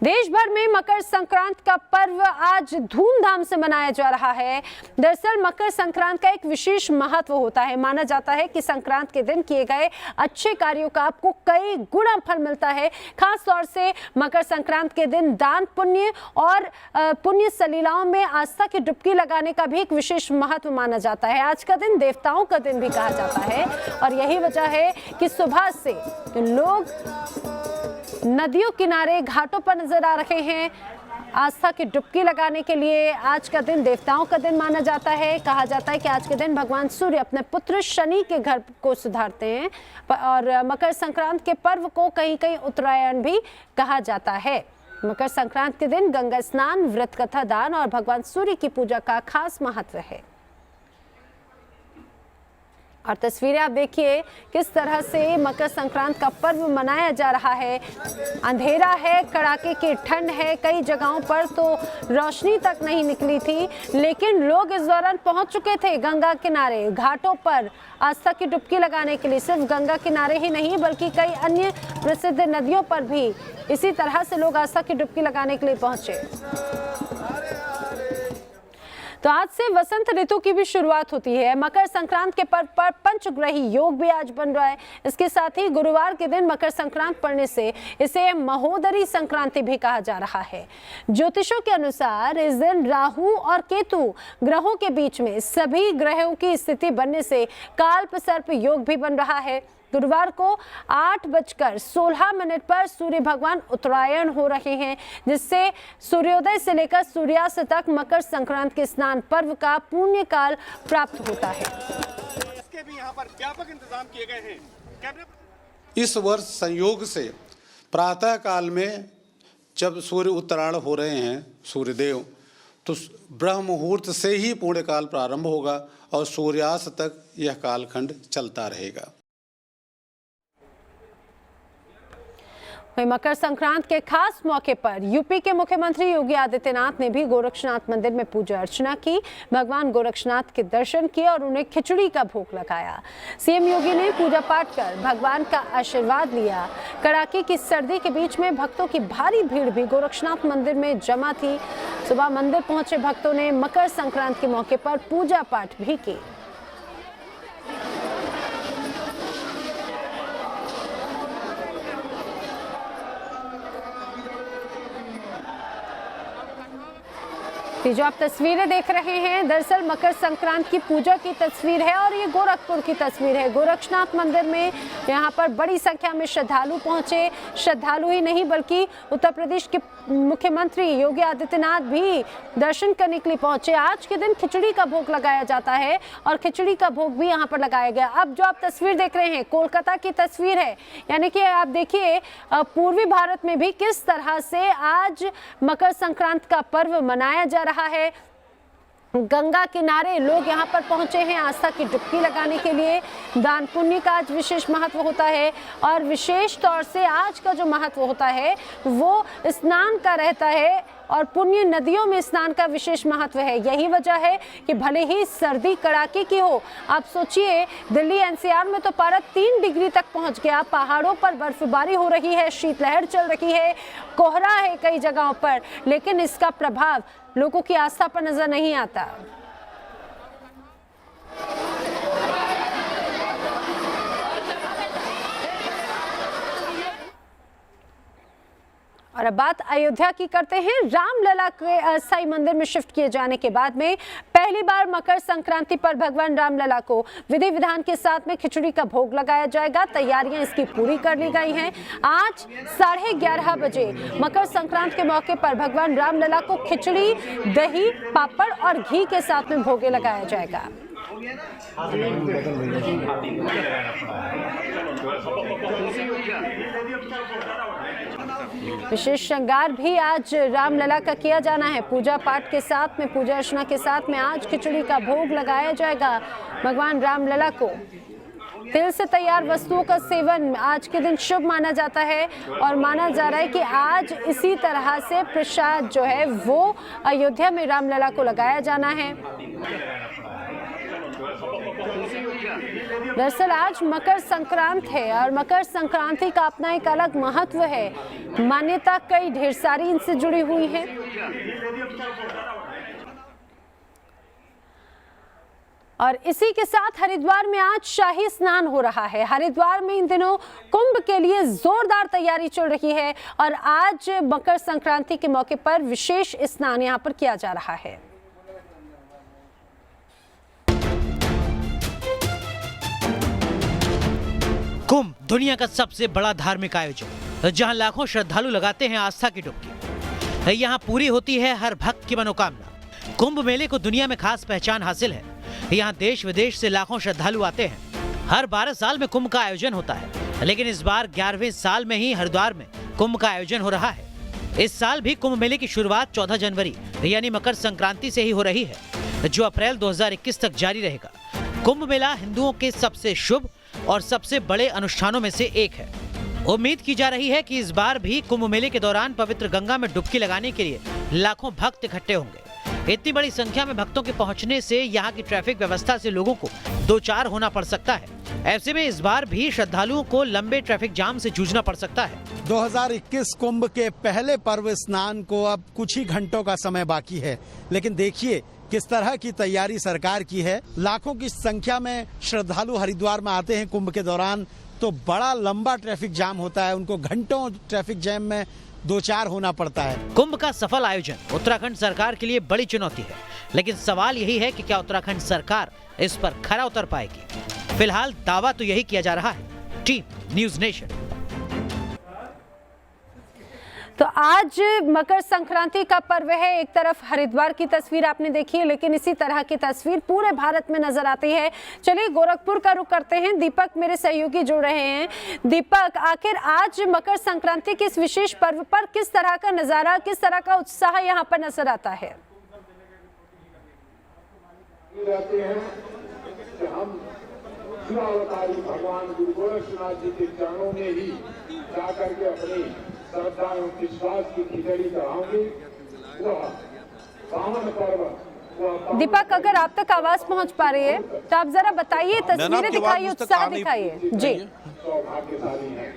देश भर में मकर संक्रांति का पर्व आज धूमधाम से मनाया जा रहा है। दरअसल मकर संक्रांति का एक विशेष महत्व होता है। माना जाता है कि संक्रांति के दिन किए गए अच्छे कार्यों का आपको कई गुना फल मिलता है। खास तौर से मकर संक्रांति के दिन दान पुण्य और पुण्य सलीलाओं में आस्था की डुबकी लगाने का भी एक विशेष महत्व माना जाता है। आज का दिन देवताओं का दिन भी कहा जाता है और यही वजह है कि सुबह से लोग नदियों किनारे घाटों पर नजर आ रहे हैं आस्था की डुबकी लगाने के लिए। आज का दिन देवताओं का दिन माना जाता है। कहा जाता है कि आज के दिन भगवान सूर्य अपने पुत्र शनि के घर को सुधारते हैं और मकर संक्रांति के पर्व को कहीं कहीं उत्तरायण भी कहा जाता है। मकर संक्रांति के दिन गंगा स्नान, व्रत कथा, दान और भगवान सूर्य की पूजा का खास महत्व है। और तस्वीरें आप देखिए किस तरह से मकर संक्रांति का पर्व मनाया जा रहा है। अंधेरा है, कड़ाके की ठंड है, कई जगहों पर तो रोशनी तक नहीं निकली थी, लेकिन लोग इस दौरान पहुंच चुके थे गंगा किनारे, घाटों पर आस्था की डुबकी लगाने के लिए। सिर्फ गंगा किनारे ही नहीं बल्कि कई अन्य प्रसिद्ध नदियों पर भी इसी तरह से लोग आस्था की डुबकी लगाने के लिए पहुंचे। तो आज से वसंत ऋतु की भी शुरुआत होती है। मकर संक्रांति के पर्व पर पंचग्रही योग भी आज बन रहा है। इसके साथ ही गुरुवार के दिन मकर संक्रांति पड़ने से इसे महोदरी संक्रांति भी कहा जा रहा है। ज्योतिषों के अनुसार इस दिन राहु और केतु ग्रहों के बीच में सभी ग्रहों की स्थिति बनने से काल्प सर्प योग भी बन रहा है। गुरुवार को 8:16 पर सूर्य भगवान उत्तरायण हो रहे हैं, जिससे सूर्योदय से लेकर सूर्यास्त तक मकर संक्रांति के स्नान पर्व का पुण्य काल प्राप्त होता है। इसके भी यहाँ पर व्यापक इंतजाम किए गए हैं। इस वर्ष संयोग से प्रातः काल में जब सूर्य उत्तरायण हो रहे हैं सूर्यदेव, तो ब्रह्म मुहूर्त से ही पूर्ण काल प्रारंभ होगा और सूर्यास्त तक यह कालखंड चलता रहेगा। मकर संक्रांति के खास मौके पर यूपी के मुख्यमंत्री योगी आदित्यनाथ ने भी गोरक्षनाथ मंदिर में पूजा अर्चना की, भगवान गोरक्षनाथ के दर्शन किए और उन्हें खिचड़ी का भोग लगाया। सीएम योगी ने पूजा पाठ कर भगवान का आशीर्वाद लिया। कड़ाके की सर्दी के बीच में भक्तों की भारी भीड़ भी गोरक्षनाथ मंदिर में जमा थी। सुबह मंदिर पहुंचे भक्तों ने मकर संक्रांति के मौके पर पूजा पाठ भी की। जो आप तस्वीरें देख रहे हैं दरअसल मकर संक्रांति की पूजा की तस्वीर है और ये गोरखपुर की तस्वीर है। गोरक्षनाथ मंदिर में यहाँ पर बड़ी संख्या में श्रद्धालु पहुंचे। श्रद्धालु ही नहीं बल्कि उत्तर प्रदेश के मुख्यमंत्री योगी आदित्यनाथ भी दर्शन करने के लिए पहुंचे। आज के दिन खिचड़ी का भोग लगाया जाता है और खिचड़ी का भोग भी यहाँ पर लगाया गया। अब जो आप तस्वीर देख रहे हैं कोलकाता की तस्वीर है, यानी कि आप देखिए पूर्वी भारत में भी किस तरह से आज मकर संक्रांति का पर्व मनाया जा रहा है। गंगा किनारे लोग यहाँ पर पहुंचे हैं आस्था की डुबकी लगाने के लिए। दान पुण्य का आज विशेष महत्व होता है और विशेष तौर से आज का जो महत्व होता है वो स्नान का रहता है और पुण्य नदियों में स्नान का विशेष महत्व है। यही वजह है कि भले ही सर्दी कड़ाके की हो, आप सोचिए दिल्ली एनसीआर में तो पारा 3 डिग्री तक पहुंच गया। पहाड़ों पर बर्फबारी हो रही है, शीतलहर चल रही है, कोहरा है कई जगहों पर, लेकिन इसका प्रभाव लोगों की आस्था पर नजर नहीं आता। और अब बात अयोध्या की करते हैं। रामलला के अस्थायी मंदिर में शिफ्ट किए जाने के बाद में पहली बार मकर संक्रांति पर भगवान रामलला को विधि विधान के साथ में खिचड़ी का भोग लगाया जाएगा। तैयारियां इसकी पूरी कर ली गई हैं। आज 11:30 बजे मकर संक्रांति के मौके पर भगवान रामलला को खिचड़ी, दही, पापड़ और घी के साथ में भोगे लगाया जाएगा। विशेष श्रृंगार भी आज रामलला का किया जाना है। पूजा पाठ के साथ में, पूजा अर्चना के साथ में आज खिचड़ी का भोग लगाया जाएगा। भगवान रामलला को तिल से तैयार वस्तुओं का सेवन आज के दिन शुभ माना जाता है और माना जा रहा है कि आज इसी तरह से प्रसाद जो है वो अयोध्या में रामलला को लगाया जाना है। दरअसल आज मकर संक्रांत है और मकर संक्रांति का अपना एक अलग महत्व है, मान्यता कई ढेर सारी इनसे जुड़ी हुई है। और इसी के साथ हरिद्वार में आज शाही स्नान हो रहा है। हरिद्वार में इन दिनों कुंभ के लिए जोरदार तैयारी चल रही है और आज मकर संक्रांति के मौके पर विशेष स्नान यहां पर किया जा रहा है। कुंभ दुनिया का सबसे बड़ा धार्मिक आयोजन, जहां लाखों श्रद्धालु लगाते हैं आस्था की डुबकी। यहां पूरी होती है हर भक्त की मनोकामना। कुंभ मेले को दुनिया में खास पहचान हासिल है। यहाँ देश विदेश से लाखों श्रद्धालु आते हैं। हर 12 साल में कुंभ का आयोजन होता है, लेकिन इस बार 11वें साल में ही हरिद्वार में कुंभ का आयोजन हो रहा है। इस साल भी कुंभ मेले की शुरुआत 14 जनवरी यानी मकर संक्रांति से ही हो रही है, जो अप्रैल 2021 तक जारी रहेगा। कुंभ मेला हिंदुओं के सबसे शुभ और सबसे बड़े अनुष्ठानों में से एक है। उम्मीद की जा रही है कि इस बार भी कुंभ मेले के दौरान पवित्र गंगा में डुबकी लगाने के लिए लाखों भक्त इकट्ठे होंगे। इतनी बड़ी संख्या में भक्तों के पहुंचने से यहाँ की ट्रैफिक व्यवस्था से लोगों को दो चार होना पड़ सकता है। ऐसे में इस बार भी श्रद्धालुओं को लंबे ट्रैफिक जाम से जूझना पड़ सकता है। 2021 कुंभ के पहले पर्व स्नान को अब कुछ ही घंटों का समय बाकी है, लेकिन देखिए किस तरह की तैयारी सरकार की है। लाखों की संख्या में श्रद्धालु हरिद्वार में आते हैं कुंभ के दौरान, तो बड़ा लंबा ट्रैफिक जाम होता है। उनको घंटों ट्रैफिक जैम में दो चार होना पड़ता है। कुंभ का सफल आयोजन उत्तराखंड सरकार के लिए बड़ी चुनौती है, लेकिन सवाल यही है कि क्या उत्तराखंड सरकार इस पर खरा उतर पाएगी। फिलहाल दावा तो यही किया जा रहा है। Team news nation. तो आज मकर संक्रांति का पर्व है। एक तरफ हरिद्वार की तस्वीर आपने देखी है, लेकिन इसी तरह की तस्वीर पूरे भारत में नजर आती है। चलिए गोरखपुर का रुख करते हैं। दीपक मेरे सहयोगी जुड़ रहे हैं। दीपक, आखिर आज मकर संक्रांति के इस विशेष पर्व पर किस तरह का नजारा, किस तरह का उत्साह यहाँ पर नजर आता है? भगवान गुरु गोरक्षनाथ जी के चरणों में ही जाकर के अपनी श्रद्धा एवं विश्वास की खिचड़ी चढ़ाऊंगी। वह पावन पर्व। दीपक, अगर आप तक आवाज पहुंच पा रही है तो आप जरा बताइए, तस्वीरें दिखाइए, उत्साह दिखाइए। जी, सौभाग्यशाली है।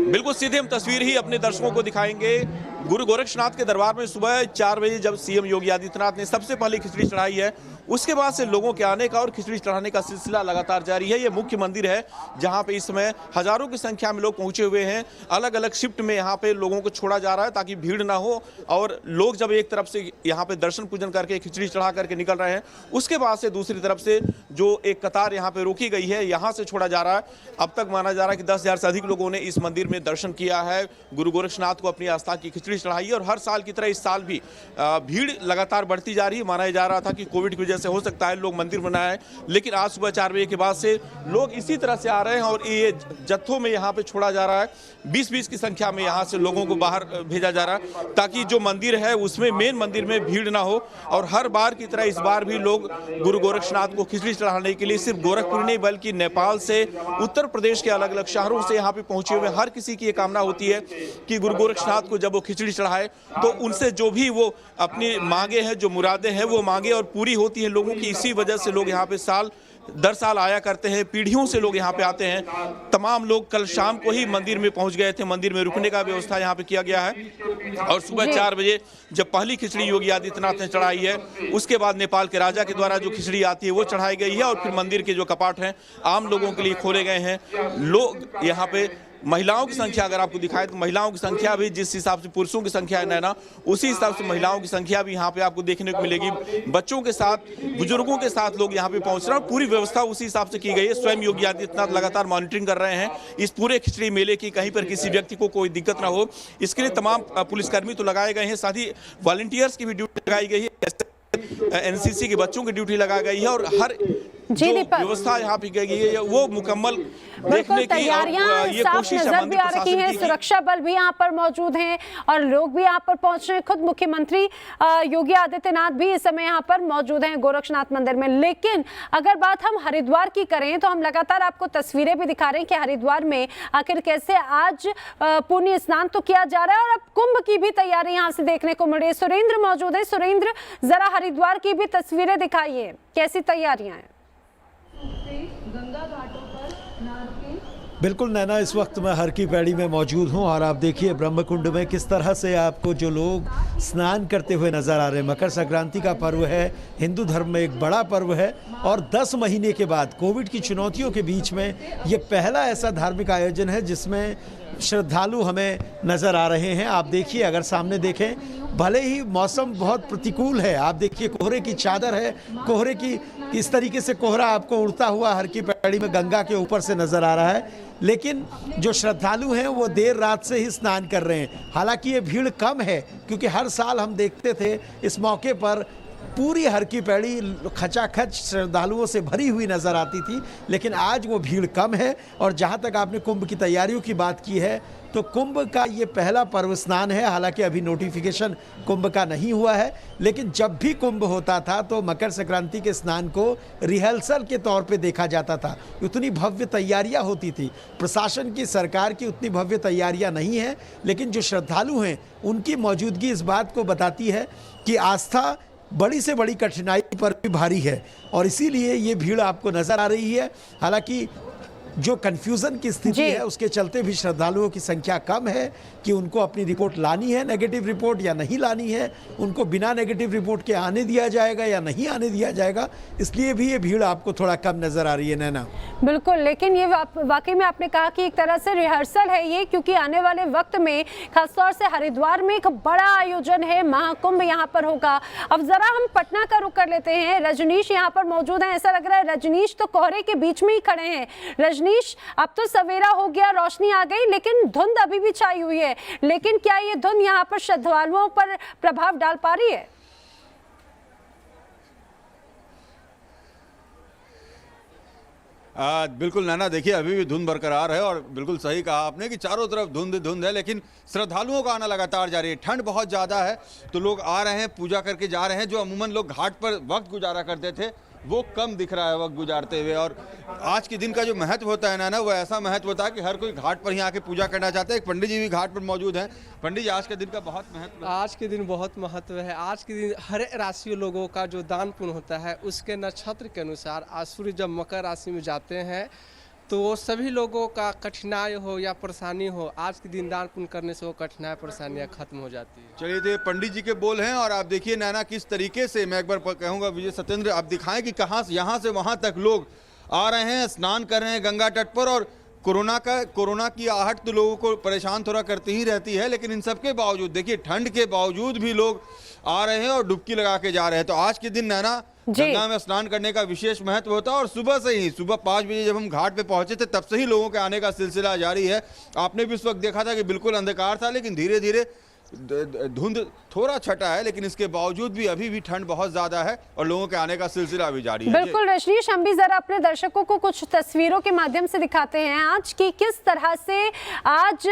बिल्कुल सीधे हम तस्वीर ही अपने दर्शकों को दिखाएंगे। गुरु गोरक्षनाथ के दरबार में सुबह 4 बजे जब सीएम योगी आदित्यनाथ ने सबसे पहले खिचड़ी चढ़ाई है, उसके बाद से लोगों के आने का और खिचड़ी चढ़ाने का सिलसिला लगातार जारी है। ये मुख्य मंदिर है जहां पे इस समय हजारों की संख्या में लोग पहुंचे हुए हैं। अलग अलग शिफ्ट में यहां पे लोगों को छोड़ा जा रहा है ताकि भीड़ ना हो, और लोग जब एक तरफ से यहां पे दर्शन पूजन करके खिचड़ी चढ़ा करके निकल रहे हैं, उसके बाद से दूसरी तरफ से जो एक कतार यहाँ पे रोकी गई है, यहाँ से छोड़ा जा रहा है। अब तक माना जा रहा है कि 10,000 से अधिक लोगों ने इस मंदिर में दर्शन किया है, गुरु गोरक्षनाथ को अपनी आस्था की खिचड़ी चढ़ाई है। और हर साल की तरह इस साल भी भीड़ लगातार बढ़ती जा रही है। माना जा रहा था कि कोविड की वजह से हो सकता है लोग मंदिर बनाए, लेकिन आज सुबह 4 बजे के बाद से लोग इसी तरह से आ रहे हैं और ये जत्थों में यहाँ पे छोड़ा जा रहा है। 20-20 की संख्या में यहाँ से लोगों को बाहर भेजा जा रहा है ताकि जो मंदिर है उसमें, मेन मंदिर में भीड़ ना हो। और हर बार की तरह इस बार भी लोग गुरु गोरक्षनाथ को खिचड़ी चढ़ाने के लिए सिर्फ गोरखपुर नहीं बल्कि नेपाल से, उत्तर प्रदेश के अलग अलग शहरों से यहाँ पे पहुंचे हुए हर किसी की ये कामना होती है कि गुरु गोरक्षनाथ को जब वो खिचड़ी चढ़ाए तो उनसे जो भी वो अपनी मांगे हैं, जो मुरादें हैं, वो मांगे और पूरी होती है लोगों की। इसी वजह से लोग यहाँ पे साल दर साल आया करते हैं, पीढ़ियों से लोग यहाँ पे आते हैं। तमाम लोग कल शाम को ही मंदिर में पहुंच गए थे। मंदिर में रुकने का व्यवस्था यहाँ पे किया गया है और सुबह 4 बजे जब पहली खिचड़ी योगी आदित्यनाथ ने चढ़ाई है, उसके बाद नेपाल के राजा के द्वारा जो खिचड़ी आती है वो चढ़ाई गई है और फिर मंदिर के जो कपाट हैं आम लोगों के लिए खोले गए हैं। लोग यहाँ पे, महिलाओं की संख्या अगर आपको दिखाए तो महिलाओं की संख्या भी जिस हिसाब से पुरुषों की संख्या है नैना, उसी हिसाब से महिलाओं की संख्या भी यहाँ पे आपको देखने को मिलेगी। बच्चों के साथ, बुजुर्गों के साथ लोग यहाँ पे पहुंच रहे हैं। पूरी व्यवस्था उसी हिसाब से की गई है। स्वयं योगी आदित्यनाथ लगातार मॉनिटरिंग कर रहे हैं इस पूरे खिचड़ी मेले की, कहीं पर किसी व्यक्ति को कोई दिक्कत ना हो। इसके लिए तमाम पुलिसकर्मी तो लगाए गए हैं, साथ ही वॉलंटियर्स की भी ड्यूटी लगाई गई है, एनसीसी के बच्चों की ड्यूटी लगाई गई है और हर जी जो दीपक। व्यवस्था यहाँ की गई है वो मुकम्मल बिल्कुल, देखने की तैयारियां ये साफ कोशिश नजर भी आ रही है। की। सुरक्षा बल भी यहाँ पर मौजूद हैं और लोग भी यहाँ पर पहुंच रहे हैं। खुद मुख्यमंत्री योगी आदित्यनाथ भी इस समय यहाँ पर मौजूद हैं गोरक्षनाथ मंदिर में। लेकिन अगर बात हम हरिद्वार की करें तो हम लगातार आपको तस्वीरें भी दिखा रहे हैं कि हरिद्वार में आखिर कैसे आज पुण्य स्नान तो किया जा रहा है और अब कुंभ की भी तैयारी यहाँ से देखने को मिल रही है। सुरेंद्र मौजूद है। सुरेंद्र, जरा हरिद्वार की भी तस्वीरें दिखाइए, कैसी तैयारियां हैं? गंगा घाटों पर बिल्कुल नैना, इस वक्त मैं हर की पैड़ी में मौजूद हूं और आप देखिए ब्रह्मकुंड में किस तरह से आपको जो लोग स्नान करते हुए नजर आ रहे हैं। मकर संक्रांति का पर्व है, हिंदू धर्म में एक बड़ा पर्व है और 10 महीने के बाद कोविड की चुनौतियों के बीच में ये पहला ऐसा धार्मिक आयोजन है जिसमें श्रद्धालु हमें नजर आ रहे हैं। आप देखिए, अगर सामने देखें, भले ही मौसम बहुत प्रतिकूल है, आप देखिए कोहरे की चादर है, कोहरे की इस तरीके से कोहरा आपको उड़ता हुआ हर की पैड़ी में गंगा के ऊपर से नजर आ रहा है, लेकिन जो श्रद्धालु हैं वो देर रात से ही स्नान कर रहे हैं। हालांकि ये भीड़ कम है क्योंकि हर साल हम देखते थे इस मौके पर पूरी हर की पैड़ी खचाखच श्रद्धालुओं से भरी हुई नजर आती थी, लेकिन आज वो भीड़ कम है। और जहाँ तक आपने कुंभ की तैयारियों की बात की है तो कुंभ का ये पहला पर्व स्नान है। हालांकि अभी नोटिफिकेशन कुंभ का नहीं हुआ है, लेकिन जब भी कुंभ होता था तो मकर संक्रांति के स्नान को रिहर्सल के तौर पे देखा जाता था। उतनी भव्य तैयारियां होती थी। प्रशासन की, सरकार की उतनी भव्य तैयारियां नहीं है, लेकिन जो श्रद्धालु हैं उनकी मौजूदगी इस बात को बताती है कि आस्था बड़ी से बड़ी कठिनाई पर भी भारी है और इसीलिए ये भीड़ आपको नजर आ रही है। हालांकि जो कंफ्यूजन की स्थिति है उसके चलते भी श्रद्धालुओं की संख्या कम है कि उनको अपनी रिपोर्ट लानी है, नेगेटिव रिपोर्ट, या नहीं लानी है, उनको बिना नेगेटिव रिपोर्ट के आने दिया जाएगा या नहीं आने दिया जाएगा। इसलिए भी ये भीड़ आपको थोड़ा कम नजर आ रही है नैना। बिल्कुल, लेकिन ये वाकई में आपने कहा कि एक तरह से रिहर्सल है ये, क्योंकि आने वाले वक्त में खासतौर से हरिद्वार में एक बड़ा आयोजन है, महाकुंभ यहाँ पर होगा। अब जरा हम पटना का रुख कर लेते हैं। रजनीश यहाँ पर मौजूद है। ऐसा लग रहा है रजनीश तो कोहरे के बीच में ही खड़े हैं। रजनीश, अब तो सवेरा हो गया, रोशनी आ गई, लेकिन धुंध अभी भी छाई हुई है। लेकिन क्या ये धुंध यहाँ पर श्रद्धालुओं पर प्रभाव डाल पा रही है? बिल्कुल नैना, देखिए अभी भी धुंध बरकरार है और बिल्कुल सही कहा आपने कि चारों तरफ धुंध है, लेकिन श्रद्धालुओं का आना लगातार जारी है। ठंड बहुत ज़्यादा है तो लोग आ रहे हैं, पूजा करके जा रहे हैं। जो अमूमन लोग घाट पर वक्त गुजारा करते थे वो कम दिख रहा है वक्त गुजारते हुए। और आज के दिन का जो महत्व होता है ना, वो ऐसा महत्व होता है कि हर कोई घाट पर ही आके पूजा करना चाहता है। एक पंडित जी भी घाट पर मौजूद हैं। पंडित जी, आज के दिन का बहुत महत्व है। आज के दिन बहुत महत्व है। आज के दिन हर राशि लोगों का जो दान पुण्य होता है उसके नक्षत्र के अनुसार आज सूर्य जब मकर राशि में जाते हैं तो सभी लोगों का कठिनाई हो या परेशानी हो, आज के दिन दान पुण्य करने से वो कठिनाई परेशानियां खत्म हो जाती है। चलिए, तो पंडित जी के बोल हैं और आप देखिए नैना किस तरीके से, मैं एक बार कहूँगा विजय सत्येंद्र, आप दिखाएं कि कहाँ से, यहाँ से वहाँ तक लोग आ रहे हैं, स्नान कर रहे हैं गंगा तट पर। और कोरोना की आहट तो लोगों को परेशान थोड़ा करती ही रहती है, लेकिन इन सब के बावजूद देखिए ठंड के बावजूद भी लोग आ रहे हैं और डुबकी लगा के जा रहे हैं। तो आज के दिन नैना गंगा में स्नान करने का विशेष महत्व होता है और सुबह से ही, सुबह 5 बजे जब हम घाट पे पहुंचे थे तब से ही लोगों के आने का सिलसिला जारी है। आपने भी उस वक्त देखा था कि बिल्कुल अंधकार था, लेकिन धीरे धीरे धुंध थोड़ा छटा है, लेकिन इसके बावजूद भी अभी भी ठंड बहुत ज्यादा है और लोगों के आने का सिलसिला भी जारी है। बिल्कुल रजनीश, हम भी जरा अपने दर्शकों को कुछ तस्वीरों के माध्यम से दिखाते हैं आज की किस तरह से आज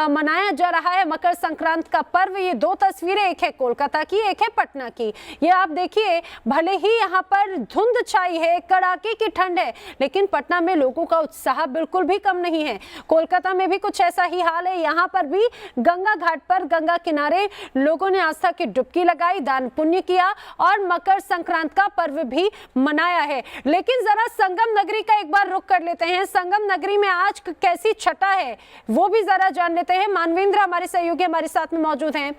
मनाया जा रहा है मकर संक्रांत का पर्व। ये 2 तस्वीरें, एक है कोलकाता की, एक है पटना की। ये आप देखिए, भले ही यहाँ पर धुंध छाई है, कड़ाके की ठंड है, लेकिन पटना में लोगों का उत्साह बिल्कुल भी कम नहीं है। कोलकाता में भी कुछ ऐसा ही हाल है। यहाँ पर भी गंगा घाट पर, गंगा किनारे लोगों ने आस्था की डुबकी लगाई, दान पुण्य किया और मकर संक्रांत का पर्व भी मनाया है। लेकिन जरा संगम नगरी का एक बार रुख कर लेते हैं। संगम नगरी में आज कैसी छटा है वो भी जरा जान लेते हैं। मानवेंद्र हमारे सहयोगी हमारे साथ में मौजूद हैं।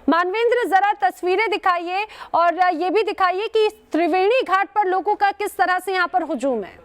मानवेंद्र, जरा तस्वीरें दिखाइए और ये भी दिखाइए कि त्रिवेणी घाट पर लोगों का किस तरह से यहाँ पर हुजूम है।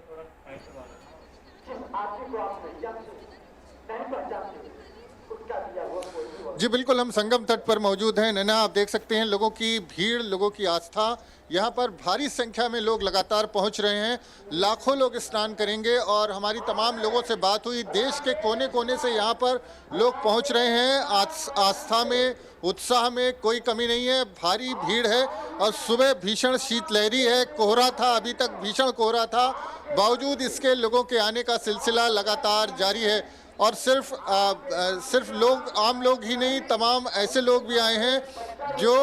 जी बिल्कुल, हम संगम तट पर मौजूद हैं। नैना, आप देख सकते हैं लोगों की भीड़, लोगों की आस्था। यहाँ पर भारी संख्या में लोग लगातार पहुँच रहे हैं। लाखों लोग स्नान करेंगे और हमारी तमाम लोगों से बात हुई। देश के कोने कोने से यहाँ पर लोग पहुँच रहे हैं। आस्था में, उत्साह में कोई कमी नहीं है। भारी भीड़ है और सुबह भीषण शीतलहरी है। कोहरा था, अभी तक भीषण कोहरा था। बावजूद इसके लोगों के आने का सिलसिला लगातार जारी है। और सिर्फ लोग, आम लोग ही नहीं, तमाम ऐसे लोग भी आए हैं जो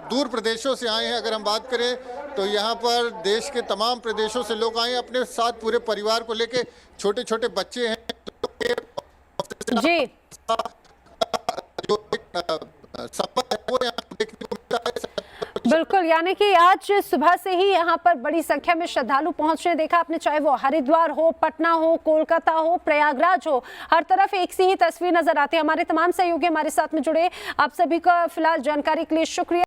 दूर प्रदेशों से आए हैं। अगर हम बात करें तो यहाँ पर देश के तमाम प्रदेशों से लोग आए हैं अपने साथ, पूरे परिवार को लेके। छोटे छोटे बच्चे हैं जी, जो संपत्ति है वो यहाँ देखने को मिलता है। बिल्कुल, यानी कि आज सुबह से ही यहाँ पर बड़ी संख्या में श्रद्धालु पहुंचने देखा आपने, चाहे वो हरिद्वार हो, पटना हो, कोलकाता हो, प्रयागराज हो, हर तरफ एक सी ही तस्वीर नजर आती है। हमारे तमाम सहयोगी हमारे साथ में जुड़े, आप सभी का फिलहाल जानकारी के लिए शुक्रिया।